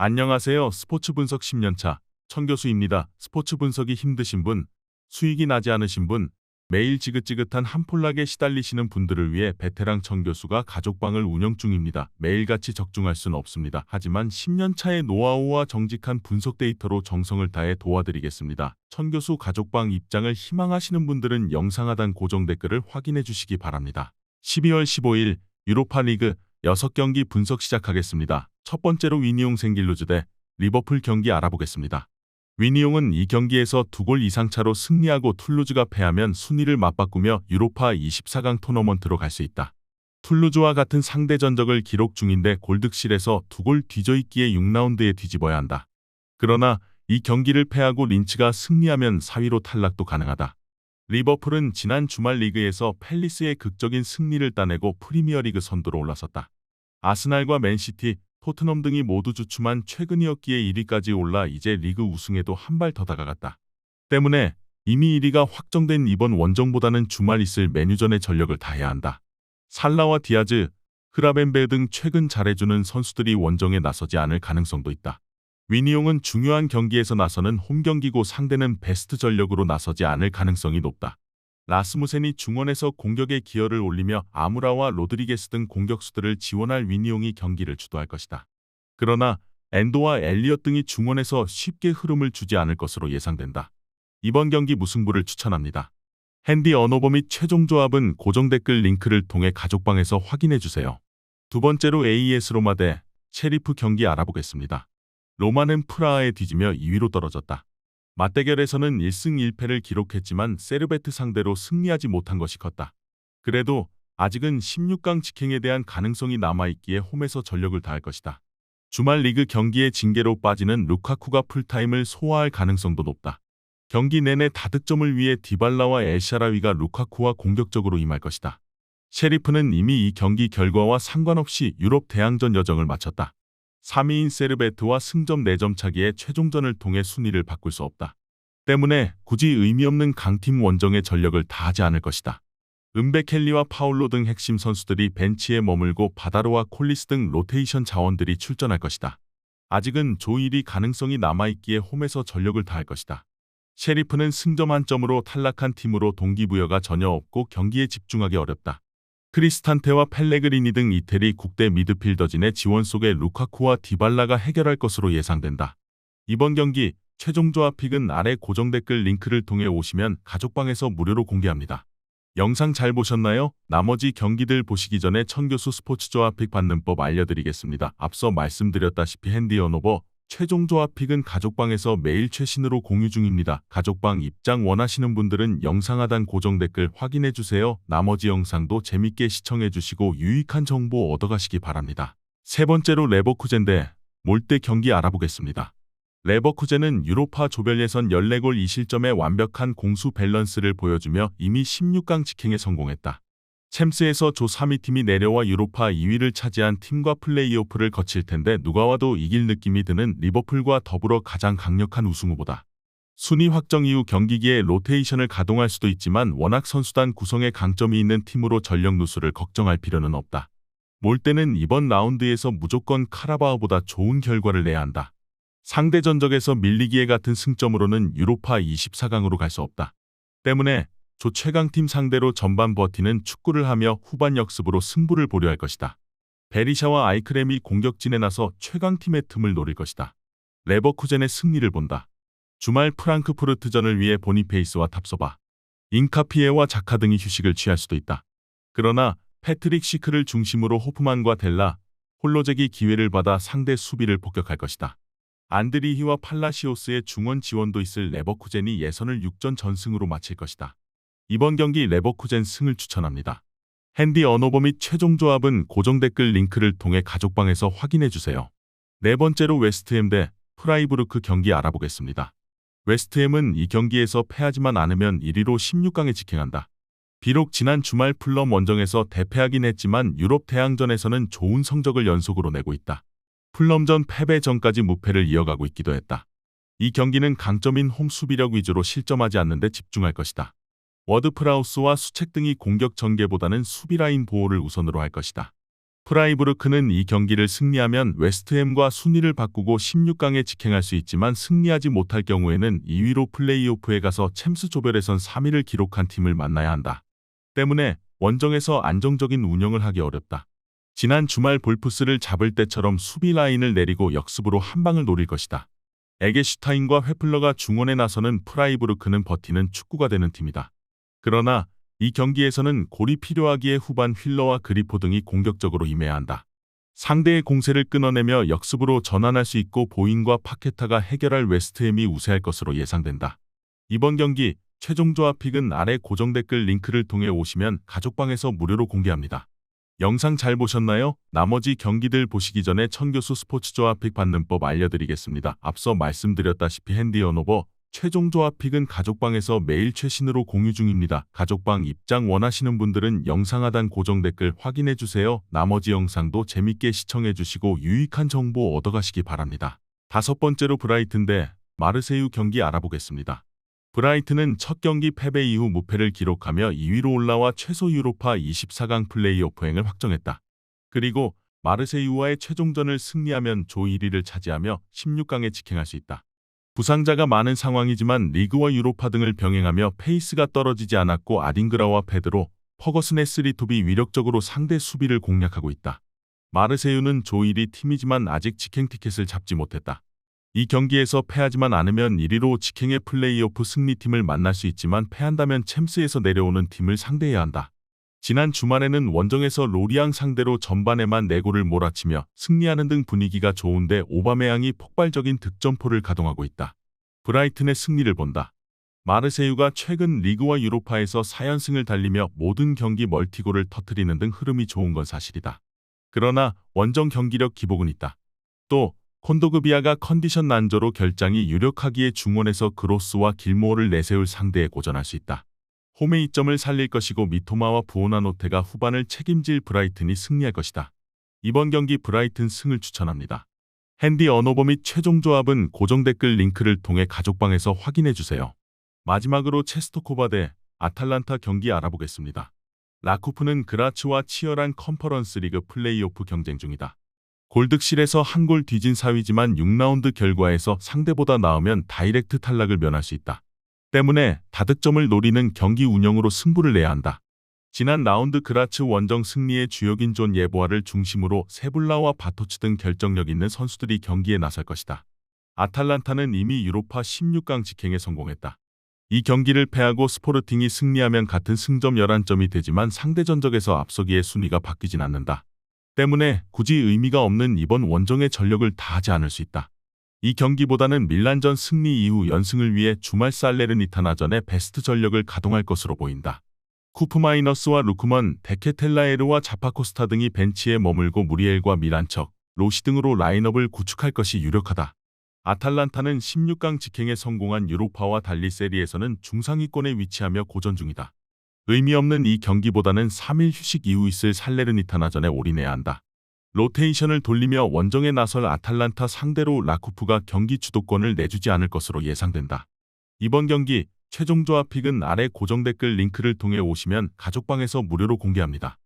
안녕하세요. 스포츠 분석 10년차 천교수입니다. 스포츠 분석이 힘드신 분, 수익이 나지 않으신 분, 매일 지긋지긋한 한폴락에 시달리시는 분들을 위해 베테랑 천교수가 가족방을 운영 중입니다. 매일같이 적중할 수는 없습니다. 하지만 10년차의 노하우와 정직한 분석 데이터로 정성을 다해 도와드리겠습니다. 천교수 가족방 입장을 희망하시는 분들은 영상 하단 고정 댓글을 확인해 주시기 바랍니다. 12월 15일 유로파 리그 6경기 분석 시작하겠습니다. 첫 번째로 위니용 생길루즈 대 리버풀 경기 알아보겠습니다. 위니용은 이 경기에서 2골 이상 차로 승리하고 툴루즈가 패하면 순위를 맞바꾸며 유로파 24강 토너먼트로 갈 수 있다. 툴루즈와 같은 상대 전적을 기록 중인데 골득실에서 2골 뒤져있기에 6라운드에 뒤집어야 한다. 그러나 이 경기를 패하고 린츠가 승리하면 4위로 탈락도 가능하다. 리버풀은 지난 주말 리그에서 팰리스의 극적인 승리를 따내고 프리미어리그 선두로 올라섰다. 아스날과 맨시티, 토트넘 등이 모두 주춤한 최근이었기에 1위까지 올라 이제 리그 우승에도 한 발 더 다가갔다. 때문에 이미 1위가 확정된 이번 원정보다는 주말 있을 메뉴전의 전력을 다해야 한다. 살라와 디아즈, 흐라벤베 등 최근 잘해주는 선수들이 원정에 나서지 않을 가능성도 있다. 위니용은 중요한 경기에서 나서는 홈경기고 상대는 베스트 전력으로 나서지 않을 가능성이 높다. 라스무센이 중원에서 공격의 기여를 올리며 아무라와 로드리게스 등 공격수들을 지원할 위니용이 경기를 주도할 것이다. 그러나 엔도와 엘리엇 등이 중원에서 쉽게 흐름을 주지 않을 것으로 예상된다. 이번 경기 무승부를 추천합니다. 핸디 언어버 및 최종 조합은 고정 댓글 링크를 통해 가족방에서 확인해주세요. 두 번째로 AS 로마 대 체리프 경기 알아보겠습니다. 로마는 프라하에 뒤지며 2위로 떨어졌다. 맞대결에서는 1승 1패를 기록했지만 세르베트 상대로 승리하지 못한 것이 컸다. 그래도 아직은 16강 직행에 대한 가능성이 남아있기에 홈에서 전력을 다할 것이다. 주말 리그 경기에 징계로 빠지는 루카쿠가 풀타임을 소화할 가능성도 높다. 경기 내내 다득점을 위해 디발라와 엘샤라위가 루카쿠와 공격적으로 임할 것이다. 셰리프는 이미 이 경기 결과와 상관없이 유럽 대항전 여정을 마쳤다. 3위인 세르베트와 승점 4점 차기에 최종전을 통해 순위를 바꿀 수 없다. 때문에 굳이 의미 없는 강팀 원정의 전력을 다하지 않을 것이다. 은베켈리와 파울로 등 핵심 선수들이 벤치에 머물고 바다로와 콜리스 등 로테이션 자원들이 출전할 것이다. 아직은 조 1위 가능성이 남아있기에 홈에서 전력을 다할 것이다. 셰리프는 승점 한 점으로 탈락한 팀으로 동기부여가 전혀 없고 경기에 집중하기 어렵다. 크리스탄테와 펠레그리니 등 이태리 국대 미드필더진의 지원 속에 루카쿠와 디발라가 해결할 것으로 예상된다. 이번 경기 최종 조합 픽은 아래 고정 댓글 링크를 통해 오시면 가족방에서 무료로 공개합니다. 영상 잘 보셨나요? 나머지 경기들 보시기 전에 천교수 스포츠 조합 픽 받는 법 알려드리겠습니다. 앞서 말씀드렸다시피 핸디 언어버 최종 조합 픽은 가족방에서 매일 최신으로 공유 중입니다. 가족방 입장 원하시는 분들은 영상 하단 고정 댓글 확인해주세요. 나머지 영상도 재밌게 시청해주시고 유익한 정보 얻어가시기 바랍니다. 세 번째로 레버쿠젠 대 몰대 경기 알아보겠습니다. 레버쿠젠은 유로파 조별 예선 14골 2실점의 완벽한 공수 밸런스를 보여주며 이미 16강 직행에 성공했다. 챔스에서 조 3위 팀이 내려와 유로파 2위를 차지한 팀과 플레이오프를 거칠 텐데 누가 와도 이길 느낌이 드는 리버풀과 더불어 가장 강력한 우승 후보다. 순위 확정 이후 경기기에 로테이션을 가동할 수도 있지만 워낙 선수단 구성에 강점이 있는 팀으로 전력 누수를 걱정할 필요는 없다. 몰대는 이번 라운드에서 무조건 카라바오보다 좋은 결과를 내야 한다. 상대 전적에서 밀리기에 같은 승점으로는 유로파 24강으로 갈 수 없다. 때문에 조 최강팀 상대로 전반 버티는 축구를 하며 후반 역습으로 승부를 보려 할 것이다. 베리샤와 아이크렘이 공격진에 나서 최강팀의 틈을 노릴 것이다. 레버쿠젠의 승리를 본다. 주말 프랑크푸르트전을 위해 보니페이스와 탑소바, 잉카피에와 자카 등이 휴식을 취할 수도 있다. 그러나 패트릭 시크를 중심으로 호프만과 델라, 홀로잭이 기회를 받아 상대 수비를 폭격할 것이다. 안드리히와 팔라시오스의 중원 지원도 있을 레버쿠젠이 예선을 6전 전승으로 마칠 것이다. 이번 경기 레버쿠젠 승을 추천합니다. 핸디 언어버 및 최종 조합은 고정 댓글 링크를 통해 가족방에서 확인해주세요. 네 번째로 웨스트햄 대 프라이부르크 경기 알아보겠습니다. 웨스트햄은 이 경기에서 패하지만 않으면 1위로 16강에 직행한다. 비록 지난 주말 풀럼 원정에서 대패하긴 했지만 유럽 대항전에서는 좋은 성적을 연속으로 내고 있다. 풀럼전 패배 전까지 무패를 이어가고 있기도 했다. 이 경기는 강점인 홈 수비력 위주로 실점하지 않는 데 집중할 것이다. 워드 프라우스와 수책 등이 공격 전개보다는 수비 라인 보호를 우선으로 할 것이다. 프라이부르크는 이 경기를 승리하면 웨스트햄과 순위를 바꾸고 16강에 직행할 수 있지만 승리하지 못할 경우에는 2위로 플레이오프에 가서 챔스 조별에선 3위를 기록한 팀을 만나야 한다. 때문에 원정에서 안정적인 운영을 하기 어렵다. 지난 주말 볼프스를 잡을 때처럼 수비 라인을 내리고 역습으로 한 방을 노릴 것이다. 에게슈타인과 회플러가 중원에 나서는 프라이부르크는 버티는 축구가 되는 팀이다. 그러나 이 경기에서는 골이 필요하기에 후반 휠러와 그리포 등이 공격적으로 임해야 한다. 상대의 공세를 끊어내며 역습으로 전환할 수 있고 보인과 파케타가 해결할 웨스트햄이 우세할 것으로 예상된다. 이번 경기 최종 조합 픽은 아래 고정 댓글 링크를 통해 오시면 가족방에서 무료로 공개합니다. 영상 잘 보셨나요? 나머지 경기들 보시기 전에 천교수 스포츠 조합 픽 받는 법 알려드리겠습니다. 앞서 말씀드렸다시피 핸디 언오버 최종 조합 픽은 가족방에서 매일 최신으로 공유 중입니다. 가족방 입장 원하시는 분들은 영상 하단 고정 댓글 확인해주세요. 나머지 영상도 재밌게 시청해주시고 유익한 정보 얻어가시기 바랍니다. 5번째로 브라이튼 대 마르세유 경기 알아보겠습니다. 브라이튼은 첫 경기 패배 이후 무패를 기록하며 2위로 올라와 최소 유로파 24강 플레이오프행을 확정했다. 그리고 마르세유와의 최종전을 승리하면 조 1위를 차지하며 16강에 직행할 수 있다. 부상자가 많은 상황이지만 리그와 유로파 등을 병행하며 페이스가 떨어지지 않았고 아딩그라와 페드로, 퍼거슨의 쓰리톱이 위력적으로 상대 수비를 공략하고 있다. 마르세유는 조 1위 팀이지만 아직 직행 티켓을 잡지 못했다. 이 경기에서 패하지만 않으면 1위로 직행의 플레이오프 승리팀을 만날 수 있지만 패한다면 챔스에서 내려오는 팀을 상대해야 한다. 지난 주말에는 원정에서 로리앙 상대로 전반에만 4골을 몰아치며 승리하는 등 분위기가 좋은데 오바메양이 폭발적인 득점포를 가동하고 있다. 브라이튼의 승리를 본다. 마르세유가 최근 리그와 유로파에서 4연승을 달리며 모든 경기 멀티골을 터뜨리는 등 흐름이 좋은 건 사실이다. 그러나 원정 경기력 기복은 있다. 또 콘도그비아가 컨디션 난조로 결장이 유력하기에 중원에서 그로스와 길모어를 내세울 상대에 고전할 수 있다. 홈의 이점을 살릴 것이고 미토마와 부오나노테가 후반을 책임질 브라이튼이 승리할 것이다. 이번 경기 브라이튼 승을 추천합니다. 핸디 언오버 및 최종 조합은 고정 댓글 링크를 통해 가족방에서 확인해주세요. 마지막으로 체스토코바 대 아탈란타 경기 알아보겠습니다. 라쿠프는 그라츠와 치열한 컨퍼런스 리그 플레이오프 경쟁 중이다. 골득실에서 한 골 뒤진 4위지만 6라운드 결과에서 상대보다 나으면 다이렉트 탈락을 면할 수 있다. 때문에 다득점을 노리는 경기 운영으로 승부를 내야 한다. 지난 라운드 그라츠 원정 승리의 주역인 존 예보아를 중심으로 세블라와 바토츠 등 결정력 있는 선수들이 경기에 나설 것이다. 아탈란타는 이미 유로파 16강 직행에 성공했다. 이 경기를 패하고 스포르팅이 승리하면 같은 승점 11점이 되지만 상대 전적에서 앞서기에 순위가 바뀌진 않는다. 때문에 굳이 의미가 없는 이번 원정의 전력을 다하지 않을 수 있다. 이 경기보다는 밀란전 승리 이후 연승을 위해 주말 살레르니타나전에 베스트 전력을 가동할 것으로 보인다. 쿠프마이너스와 루크먼, 데케텔라에르와 자파코스타 등이 벤치에 머물고 무리엘과 미란척, 로시 등으로 라인업을 구축할 것이 유력하다. 아탈란타는 16강 직행에 성공한 유로파와 달리 세리에서는 중상위권에 위치하며 고전 중이다. 의미 없는 이 경기보다는 3일 휴식 이후 있을 살레르니타나전에 올인해야 한다. 로테이션을 돌리며 원정에 나설 아탈란타 상대로 라쿠프가 경기 주도권을 내주지 않을 것으로 예상된다. 이번 경기 최종 조합 픽은 아래 고정 댓글 링크를 통해 오시면 가족방에서 무료로 공개합니다.